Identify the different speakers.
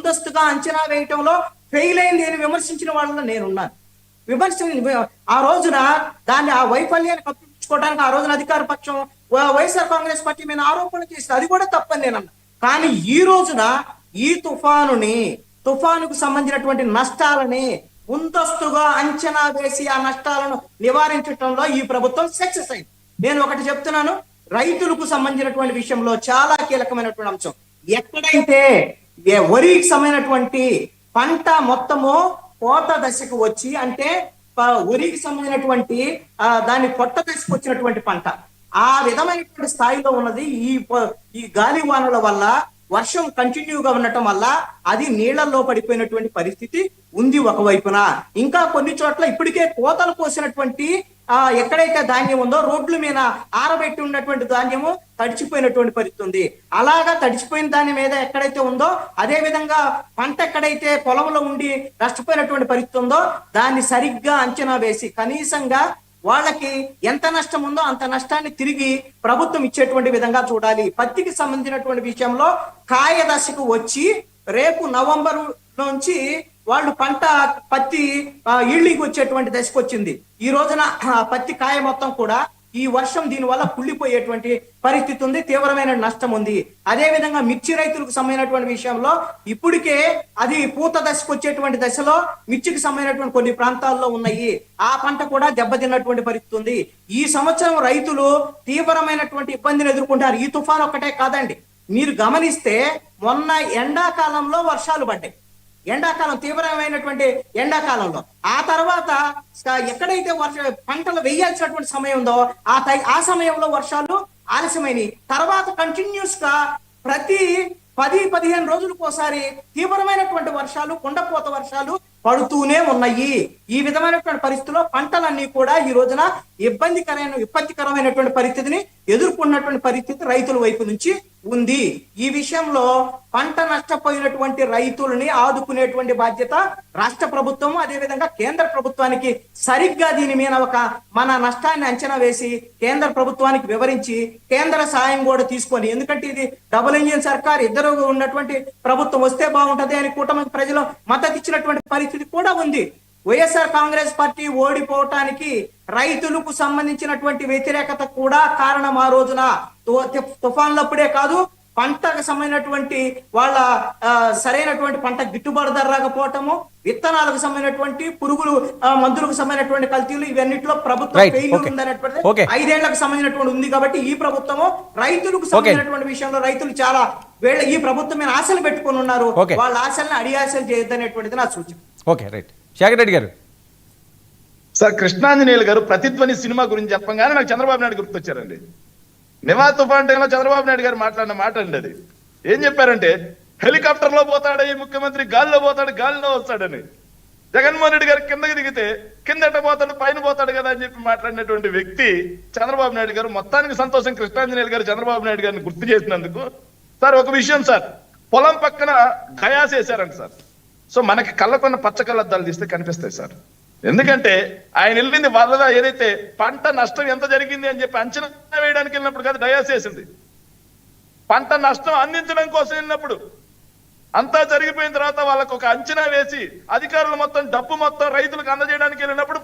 Speaker 1: ముందస్తుగా అంచనా వేయటంలో ఫెయిల్ అయింది అని విమర్శించిన వాళ్ళలో నేనున్నాను. విమర్శ ఆ రోజున దాన్ని ఆ వైఫల్యాన్ని కప్పించుకోవడానికి ఆ రోజున అధికార పక్షం వైఎస్ఆర్ కాంగ్రెస్ పార్టీ మీద ఆరోపణలు చేసింది. అది కూడా తప్పని నేను అన్నా. కానీ ఈ రోజున ఈ తుఫానుకు సంబంధించినటువంటి నష్టాలని ముందస్తుగా అంచనా వేసి ఆ నష్టాలను నివారించడంలో ఈ ప్రభుత్వం సక్సెస్ అయింది. నేను ఒకటి చెప్తున్నాను, రైతులకు సంబంధించినటువంటి విషయంలో చాలా కీలకమైనటువంటి అంశం. ఎక్కడైతే వరికి సంబంధించినటువంటి పంట మొత్తము కోత దశకు వచ్చి, అంటే వరికి సంబంధించినటువంటి దాని పొట్ట దశకు వచ్చినటువంటి పంట ఆ విధమైనటువంటి స్థాయిలో ఉన్నది. ఈ గాలి వానల వల్ల, వర్షం కంటిన్యూగా ఉండటం వల్ల అది నీళ్లలో పడిపోయినటువంటి పరిస్థితి ఉంది ఒకవైపున. ఇంకా కొన్ని చోట్ల ఇప్పటికే కోతలు కోసినటువంటి ఎక్కడైతే ధాన్యం ఉందో రోడ్ల మీద ఆరబెట్టి ఉన్నటువంటి ధాన్యము తడిచిపోయినటువంటి పరిస్థితి ఉంది. అలాగా తడిచిపోయిన దాని మీద ఎక్కడైతే ఉందో, అదే విధంగా పంట ఎక్కడైతే పొలంలో ఉండి నష్టపోయినటువంటి పరిస్థితి ఉందో దాన్ని సరిగ్గా అంచనా వేసి కనీసంగా వాళ్ళకి ఎంత నష్టం ఉందో అంత నష్టాన్ని తిరిగి ప్రభుత్వం ఇచ్చేటువంటి విధంగా చూడాలి. పత్తికి సంబంధించినటువంటి విషయంలో కాయ దశకు వచ్చి రేపు నవంబర్ నుంచి వాళ్ళు పత్తి ఈళ్ళకి వచ్చేటువంటి దశకు వచ్చింది. ఈ రోజున పత్తి కాయ మొత్తం కూడా ఈ వర్షం దీని వల్ల కుళ్ళిపోయేటువంటి పరిస్థితి ఉంది, తీవ్రమైన నష్టం ఉంది. అదే విధంగా మిర్చి రైతులకు సంబంధించినటువంటి విషయంలో ఇప్పటికే అది పూత దశకు వచ్చేటువంటి దశలో మిర్చికి సంబంధించినటువంటి కొన్ని ప్రాంతాల్లో ఉన్నాయి. ఆ పంట కూడా దెబ్బతిన్నటువంటి పరిస్థితి ఉంది. ఈ సంవత్సరం రైతులు తీవ్రమైనటువంటి ఇబ్బందిని ఎదుర్కొంటారు. ఈ తుఫాన్ ఒక్కటే కాదండి, మీరు గమనిస్తే మొన్న ఎండాకాలంలో వర్షాలు పడ్డాయి. ఎండాకాలం తీవ్రమైనటువంటి ఎండాకాలంలో ఆ తర్వాత ఎక్కడైతే పంటలు వేయాల్సినటువంటి సమయం ఉందో ఆ సమయంలో వర్షాలు ఆలస్యమైనవి. తర్వాత కంటిన్యూస్ గా ప్రతి 10-15 రోజులకు ఒకసారి తీవ్రమైనటువంటి వర్షాలు, కుండపోత వర్షాలు పడుతూనే ఉన్నాయి. ఈ విధమైనటువంటి పరిస్థితుల్లో పంటలన్నీ కూడా ఈ రోజున విపత్తికరమైనటువంటి పరిస్థితిని ఎదుర్కొన్నటువంటి పరిస్థితి రైతుల వైపు నుంచి ఉంది. ఈ విషయంలో పంట నష్టపోయినటువంటి రైతులని ఆదుకునేటువంటి బాధ్యత రాష్ట్ర ప్రభుత్వం, అదేవిధంగా కేంద్ర ప్రభుత్వానికి సరిగ్గా దీని మీద మన నష్టాన్ని అంచనా వేసి కేంద్ర ప్రభుత్వానికి వివరించి కేంద్ర సాయం కూడా తీసుకొని, ఎందుకంటే ఇది డబుల్ ఇంజిన్ సర్కార్, ఇద్దరు ఉన్నటువంటి ప్రభుత్వం వస్తే బాగుంటది అని కూటమి ప్రజలు మద్దతు ఇచ్చినటువంటి పరిస్థితి కూడా ఉంది. వైఎస్ఆర్ కాంగ్రెస్ పార్టీ ఓడిపోవటానికి రైతులకు సంబంధించినటువంటి వ్యతిరేకత కూడా కారణం. ఆ రోజున తుఫాన్లప్పుడే కాదు, పంటకు సంబంధించినటువంటి వాళ్ళ సరైనటువంటి పంట గిట్టుబాటు ధర రాకపోవటము, విత్తనాలకు సంబంధించినటువంటి పురుగులు మందులకు సంబంధించినటువంటి కల్తీలు, ఇవన్నిట్లో ప్రభుత్వం ఫెయిల్యూర్ ఉందనేటువంటి 5 ఏళ్లకు సంబంధించినటువంటి ఉంది. కాబట్టి ఈ ప్రభుత్వము రైతులకు సంబంధించినటువంటి విషయంలో రైతులు చాలా ఈ ప్రభుత్వం మీద ఆశలు పెట్టుకుని ఉన్నారు. వాళ్ళ ఆశల్ని అడియాశలు చేయొద్దనేటువంటిది నా సూచన.
Speaker 2: Okay, right. శేఖర్ రెడ్డి గారు.
Speaker 3: సార్, కృష్ణాంజనేయులు గారు ప్రతిధ్వని సినిమా గురించి చెప్పగానే నాకు చంద్రబాబు నాయుడు గుర్తొచ్చారండి. నివా తుఫాన్ టైంలో చంద్రబాబు నాయుడు గారు మాట్లాడిన మాట అండి అది. ఏం చెప్పారంటే, హెలికాప్టర్ లో పోతాడు ఈ ముఖ్యమంత్రి, గాలిలో పోతాడు గాలిలో వస్తాడని. జగన్మోహన్ రెడ్డి గారు కిందకి దిగితే కిందట పోతాడు పైన పోతాడు కదా అని చెప్పి మాట్లాడినటువంటి వ్యక్తి చంద్రబాబు నాయుడు గారు. మొత్తానికి సంతోషం కృష్ణాంజనేయులు గారు చంద్రబాబు నాయుడు గారిని గుర్తు చేసినందుకు. సార్, ఒక విషయం సార్, పొలం పక్కన గయాస్ వేశారంట సార్. సో మనకి కళ్ళకున్న పచ్చ కళ్ళద్దాలు తీస్తే కనిపిస్తాయి సార్. ఎందుకంటే ఆయన వెళ్ళింది వరద, ఏదైతే పంట నష్టం ఎంత జరిగింది అని చెప్పి అంచనా వేయడానికి వెళ్ళినప్పుడు కాదు, డయాస్ వేసింది. పంట నష్టం అందించడం కోసం వెళ్ళినప్పుడు అంతా జరిగిపోయిన తర్వాత వాళ్ళకు ఒక అంచనా వేసి అధికారులు మొత్తం డబ్బు మొత్తం రైతులకు అందజేయడానికి వెళ్ళినప్పుడు